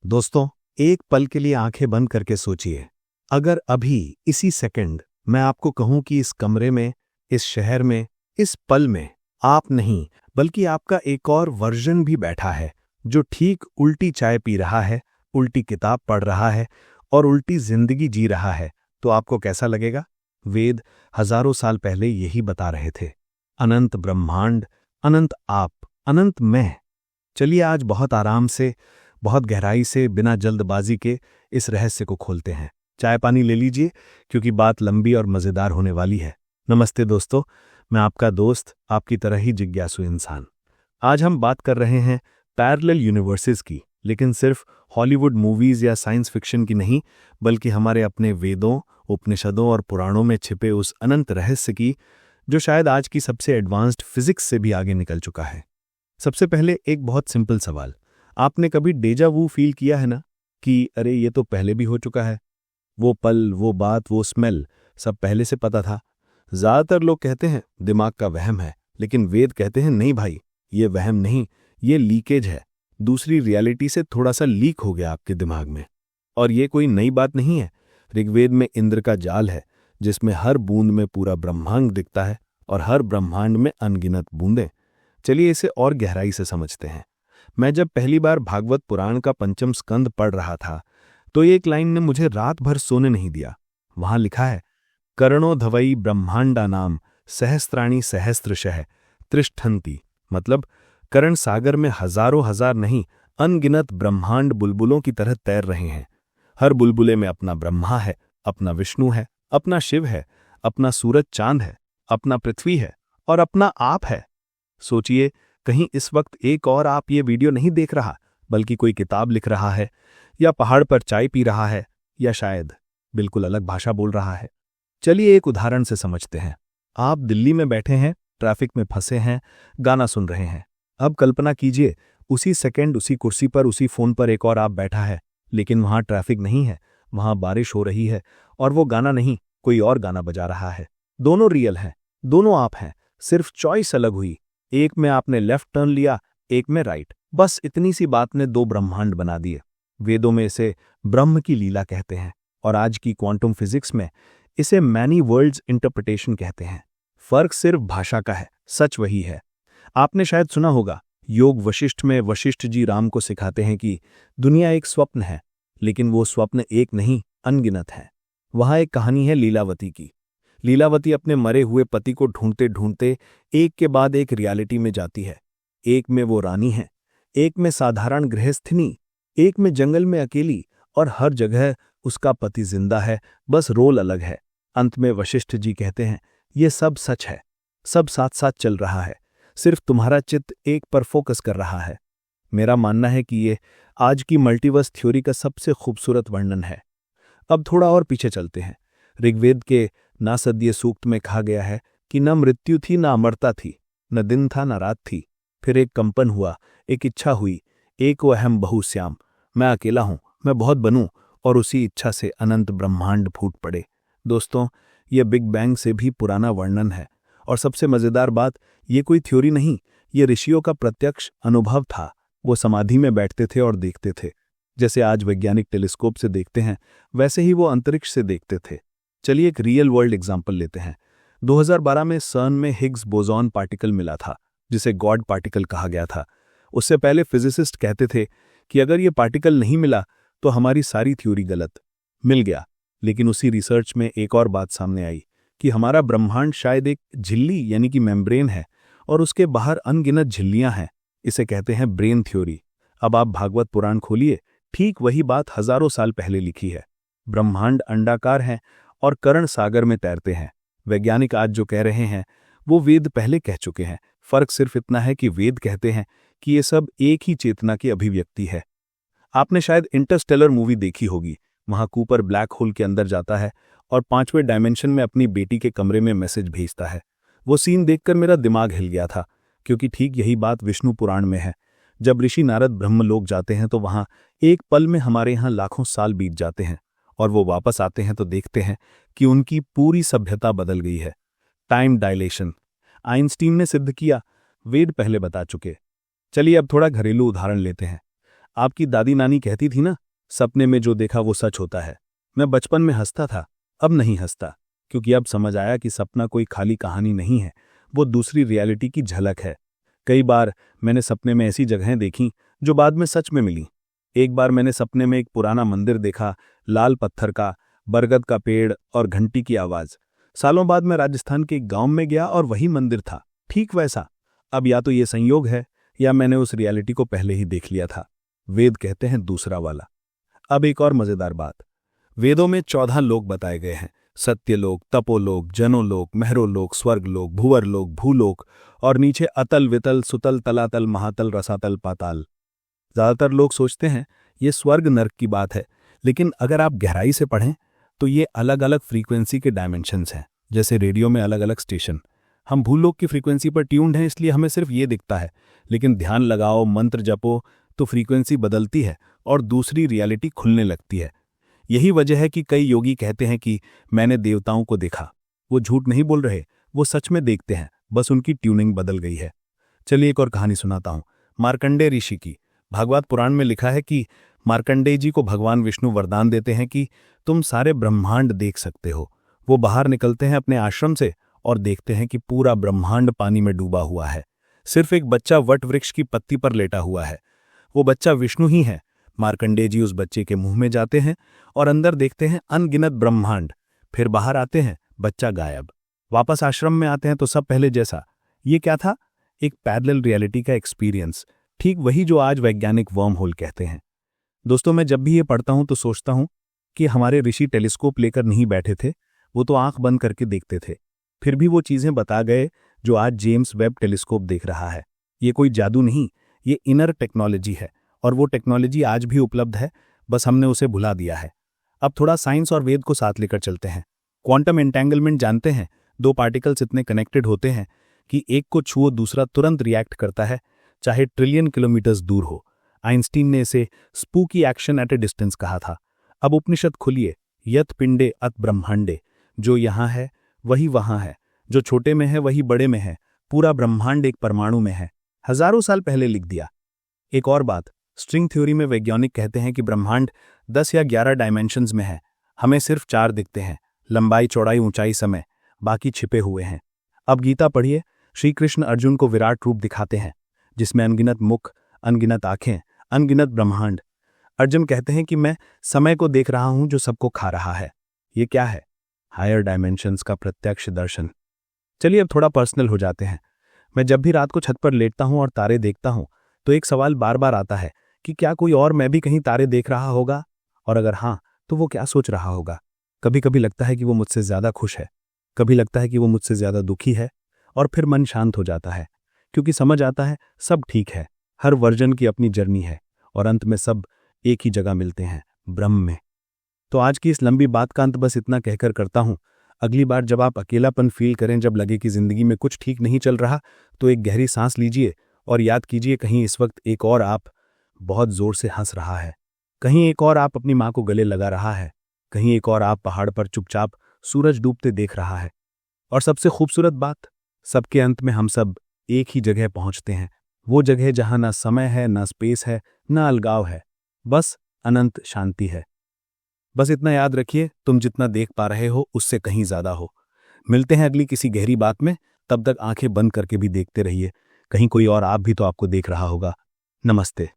दोस्तों, एक पल के लिए आंखें बंद करके सोचिए, अगर अभी इसी सेकंड मैं आपको कहूं कि इस कमरे में, इस शहर में, इस पल में आप नहीं बल्कि आपका एक और वर्जन भी बैठा है जो ठीक उल्टी चाय पी रहा है, उल्टी किताब पढ़ रहा है और उल्टी जिंदगी जी रहा है, तो आपको कैसा लगेगा? वेद हजारों साल पहले यही बता रहे थे। अनंत ब्रह्मांड, अनंत आप, अनंत मैं। चलिए आज बहुत आराम से, बहुत गहराई से, बिना जल्दबाजी के इस रहस्य को खोलते हैं। चाय पानी ले लीजिए क्योंकि बात लंबी और मजेदार होने वाली है। नमस्ते दोस्तों, मैं आपका दोस्त, आपकी तरह ही जिज्ञासु इंसान। आज हम बात कर रहे हैं पैरेलल यूनिवर्सेस की, लेकिन सिर्फ हॉलीवुड मूवीज या साइंस फिक्शन की नहीं, बल्कि हमारे अपने वेदों, उपनिषदों और पुराणों में छिपे उस अनंत रहस्य की, जो शायद आज की सबसे एडवांस्ड फिजिक्स से भी आगे निकल चुका है। सबसे पहले एक बहुत सिंपल सवाल, आपने कभी डेजा वू फील किया है ना, कि अरे ये तो पहले भी हो चुका है, वो पल, वो बात, वो स्मेल सब पहले से पता था। ज्यादातर लोग कहते हैं दिमाग का वहम है, लेकिन वेद कहते हैं नहीं भाई, ये वहम नहीं, ये लीकेज है। दूसरी रियलिटी से थोड़ा सा लीक हो गया आपके दिमाग में। और ये कोई नई बात नहीं है। ऋग्वेद में इंद्र का जाल है जिसमें हर बूंद में पूरा ब्रह्मांड दिखता है और हर ब्रह्मांड में अनगिनत बूंदें। चलिए इसे और गहराई से समझते हैं। मैं जब पहली बार भागवत पुराण का पंचम स्कंद पढ़ रहा था तो एक लाइन ने मुझे रात भर सोने नहीं दिया। वहां लिखा है, कर्णोधवई ब्रह्मांडा नाम सहस्त्राणी सहस्त्रशः त्रिष्ठन्ति। मतलब कर्ण सागर में हजारों हजार नहीं, अनगिनत ब्रह्मांड बुलबुलों की तरह तैर रहे हैं। हर बुलबुले में अपना ब्रह्मा है, अपना विष्णु है, अपना शिव है, अपना सूरज चांद है, अपना पृथ्वी है और अपना आप है। सोचिए, कहीं इस वक्त एक और आप ये वीडियो नहीं देख रहा, बल्कि कोई किताब लिख रहा है, या पहाड़ पर चाय पी रहा है, या शायद बिल्कुल अलग भाषा बोल रहा है। चलिए एक उदाहरण से समझते हैं। आप दिल्ली में बैठे हैं, ट्रैफिक में फंसे हैं, गाना सुन रहे हैं। अब कल्पना कीजिए, उसी सेकंड, उसी कुर्सी पर, उसी फोन पर एक और आप बैठा है, लेकिन वहां ट्रैफिक नहीं है, वहां बारिश हो रही है और वो गाना नहीं, कोई और गाना बजा रहा है। दोनों रियल हैं, दोनों आप हैं, सिर्फ चॉइस अलग हुई। एक में आपने लेफ्ट टर्न लिया, एक में राइट। बस इतनी सी बात ने दो ब्रह्मांड बना दिए। वेदों में इसे ब्रह्म की लीला कहते हैं और आज की क्वांटम फिजिक्स में इसे मैनी वर्ल्ड्स इंटरप्रिटेशन कहते हैं। फर्क सिर्फ भाषा का है, सच वही है। आपने शायद सुना होगा, योग वशिष्ठ में वशिष्ठ जी राम को सिखाते हैं कि दुनिया एक स्वप्न है, लेकिन वो स्वप्न एक नहीं, अनगिनत है। वहां एक कहानी है लीलावती की। लीलावती अपने मरे हुए पति को ढूंढते ढूंढते एक के बाद एक रियलिटी में जाती है। एक में वो रानी है, एक में साधारण गृहस्थिनी, एक में जंगल में अकेली, और हर जगह उसका पति जिंदा है, बस रोल अलग है। अंत में वशिष्ठ जी कहते हैं, ये सब सच है, सब साथ साथ चल रहा है, सिर्फ तुम्हारा चित्त एक पर फोकस कर रहा है। मेरा मानना है कि ये आज की मल्टीवर्स थ्योरी का सबसे खूबसूरत वर्णन है। अब थोड़ा और पीछे चलते हैं। ऋग्वेद के नासदीय सूक्त में कहा गया है कि न मृत्यु थी, न अमरता थी, न दिन था, न रात थी। फिर एक कंपन हुआ, एक इच्छा हुई, एको अहम बहुश्याम, मैं अकेला हूं, मैं बहुत बनूं, और उसी इच्छा से अनंत ब्रह्मांड फूट पड़े। दोस्तों, यह बिग बैंग से भी पुराना वर्णन है, और सबसे मजेदार बात, ये कोई थ्योरी नहीं, ये ऋषियों का प्रत्यक्ष अनुभव था। वो समाधि में बैठते थे और देखते थे। जैसे आज वैज्ञानिक टेलीस्कोप से देखते हैं, वैसे ही वो अंतरिक्ष से देखते थे। चलिए एक रियल वर्ल्ड एग्जाम्पल लेते हैं। 2012 में सर्न में हिग्स बोसॉन पार्टिकल मिला था, जिसे गॉड पार्टिकल कहा गया था। उससे पहले फिजिसिस्ट कहते थे कि अगर ये पार्टिकल नहीं मिला तो हमारी सारी थ्योरी गलत। मिल गया, लेकिन उसी रिसर्च में एक और बात सामने आई कि हमारा ब्रह्मांड शायद एक झिल्ली यानी कि मेम्ब्रेन है, और उसके बाहर अनगिनत झिल्लियां हैं। इसे कहते हैं ब्रेन थ्योरी। अब आप भागवत पुराण खोलिए, ठीक वही बात हजारों साल पहले लिखी है। ब्रह्मांड अंडाकार है और कर्ण सागर में तैरते हैं। वैज्ञानिक आज जो कह रहे हैं वो वेद पहले कह चुके हैं। फर्क सिर्फ इतना है कि वेद कहते हैं कि ये सब एक ही चेतना की अभिव्यक्ति है। आपने शायद इंटरस्टेलर मूवी देखी होगी। वहां कूपर ब्लैक होल के अंदर जाता है और 5वें डायमेंशन में अपनी बेटी के कमरे में मैसेज भेजता है। वो सीन देखकर मेरा दिमाग हिल गया था, क्योंकि ठीक यही बात विष्णु पुराण में है। जब ऋषि नारद ब्रह्मलोक जाते हैं तो वहां एक पल में हमारे यहाँ लाखों साल बीत जाते हैं, और वो वापस आते हैं तो देखते हैं कि उनकी पूरी सभ्यता बदल गई है। टाइम डायलेशन आइंस्टीन ने सिद्ध किया, वेद पहले बता चुके। चलिए अब थोड़ा घरेलू उदाहरण लेते हैं। आपकी दादी नानी कहती थी ना, सपने में जो देखा वो सच होता है। मैं बचपन में हंसता था, अब नहीं हंसता, क्योंकि अब समझ आया कि सपना कोई खाली कहानी नहीं है, वो दूसरी रियलिटी की झलक है। कई बार मैंने सपने में ऐसी जगहें देखीं जो बाद में सच में मिली। एक बार मैंने सपने में एक पुराना मंदिर देखा, लाल पत्थर का, बरगद का पेड़ और घंटी की आवाज। सालों बाद मैं राजस्थान के एक गांव में गया और वही मंदिर था, ठीक वैसा। अब या तो ये संयोग है या मैंने उस रियलिटी को पहले ही देख लिया था। वेद कहते हैं दूसरा वाला। अब एक और मजेदार बात, वेदों में 14 लोक बताए गए हैं। सत्यलोक, तपोलोक, जनोलोक, महरोलोक, स्वर्गलोक, भुवरलोक, भूलोक और नीचे अतल, वितल, सुतल, तलातल, महातल, रसातल, पाताल। ज्यादातर लोग सोचते हैं ये स्वर्ग नर्क की बात है, लेकिन अगर आप गहराई से पढ़ें तो ये अलग अलग फ्रीक्वेंसी के डायमेंशंस हैं। जैसे रेडियो में अलग अलग स्टेशन, हम भूलोक की फ्रीक्वेंसी पर ट्यून्ड हैं, इसलिए हमें सिर्फ ये दिखता है, लेकिन ध्यान लगाओ, मंत्र जपो तो फ्रीक्वेंसी बदलती है और दूसरी रियलिटी खुलने लगती है। यही वजह है कि कई योगी कहते हैं कि मैंने देवताओं को देखा। वो झूठ नहीं बोल रहे, वो सच में देखते हैं, बस उनकी ट्यूनिंग बदल गई है। चलिए एक और कहानी सुनाता हूं, मार्कंडेय ऋषि की। भागवत पुराण में लिखा है कि मार्कंडेय जी को भगवान विष्णु वरदान देते हैं कि तुम सारे ब्रह्मांड देख सकते हो। वो बाहर निकलते हैं अपने आश्रम से और देखते हैं कि पूरा ब्रह्मांड पानी में डूबा हुआ है। सिर्फ एक बच्चा वट वृक्ष की पत्ती पर लेटा हुआ है। वो बच्चा विष्णु ही है। मार्कंडेय जी उस बच्चे के मुंह में जाते हैं और अंदर देखते हैं अनगिनत ब्रह्मांड। फिर बाहर आते हैं, बच्चा गायब। वापस आश्रम में आते हैं तो सब पहले जैसा। ये क्या था? एक पैरेलल रियलिटी का एक्सपीरियंस, ठीक वही जो आज वैज्ञानिक वर्म होल कहते हैं। दोस्तों, मैं जब भी ये पढ़ता हूं तो सोचता हूं कि हमारे ऋषि टेलीस्कोप लेकर नहीं बैठे थे, वो तो आंख बंद करके देखते थे। फिर भी वो चीजें बता गए जो आज जेम्स वेब टेलीस्कोप देख रहा है। ये कोई जादू नहीं, ये इनर टेक्नोलॉजी है, और वो टेक्नोलॉजी आज भी उपलब्ध है, बस हमने उसे भुला दिया है। अब थोड़ा साइंस और वेद को साथ लेकर चलते हैं। क्वांटम एंटेंगलमेंट जानते हैं? दो पार्टिकल्स इतने कनेक्टेड होते हैं कि एक को छुओ दूसरा तुरंत रिएक्ट करता है, चाहे ट्रिलियन किलोमीटर्स दूर हो। आइंस्टीन ने इसे spooky action at A distance कहा था। अब उपनिषद खुलिए, यत पिंडे अत ब्रह्मांडे, जो यहाँ है वही वहाँ है, जो छोटे में है वही बड़े में है, पूरा ब्रह्मांड एक परमाणु में है। हजारों साल पहले लिख दिया। एक और बात, स्ट्रिंग थ्योरी में वैज्ञानिक कहते हैं कि ब्रह्मांड 10 या 11 डायमेंशंस में है, हमें सिर्फ 4 दिखते हैं, लंबाई, चौड़ाई, ऊंचाई, समय, बाकी छिपे हुए हैं। अब गीता पढ़िए, श्री कृष्ण अर्जुन को विराट रूप दिखाते हैं, जिसमें अनगिनत मुख, अनगिनत आंखें, अनगिनत ब्रह्मांड। अर्जुन कहते हैं कि मैं समय को देख रहा हूं जो सबको खा रहा है। ये क्या है? हायर डायमेंशंस का प्रत्यक्ष दर्शन। चलिए अब थोड़ा पर्सनल हो जाते हैं। मैं जब भी रात को छत पर लेटता हूं और तारे देखता हूं तो एक सवाल बार बार आता है कि क्या कोई और मैं भी कहीं तारे देख रहा होगा, और अगर हाँ तो वो क्या सोच रहा होगा। कभी कभी लगता है कि वो मुझसे ज्यादा खुश है, कभी लगता है कि वो मुझसे ज्यादा दुखी है, और फिर मन शांत हो जाता है, क्योंकि समझ आता है सब ठीक है, हर वर्जन की अपनी जर्नी है, और अंत में सब एक ही जगह मिलते हैं, ब्रह्म में। तो आज की इस लंबी बात का अंत बस इतना कहकर करता हूं, अगली बार जब आप अकेलापन फील करें, जब लगे कि जिंदगी में कुछ ठीक नहीं चल रहा, तो एक गहरी सांस लीजिए और याद कीजिए कहीं इस वक्त एक और आप बहुत जोर से हंस रहा है, कहीं एक और आप अपनी माँ को गले लगा रहा है, कहीं एक और आप पहाड़ पर चुपचाप सूरज डूबते देख रहा है। और सबसे खूबसूरत बात, सबके अंत में हम सब एक ही जगह पहुंचते हैं, वो जगह जहां ना समय है, ना स्पेस है, ना अलगाव है, बस अनंत शांति है। बस इतना याद रखिए, तुम जितना देख पा रहे हो उससे कहीं ज्यादा हो। मिलते हैं अगली किसी गहरी बात में, तब तक आंखें बंद करके भी देखते रहिए, कहीं कोई और आप भी तो आपको देख रहा होगा। नमस्ते।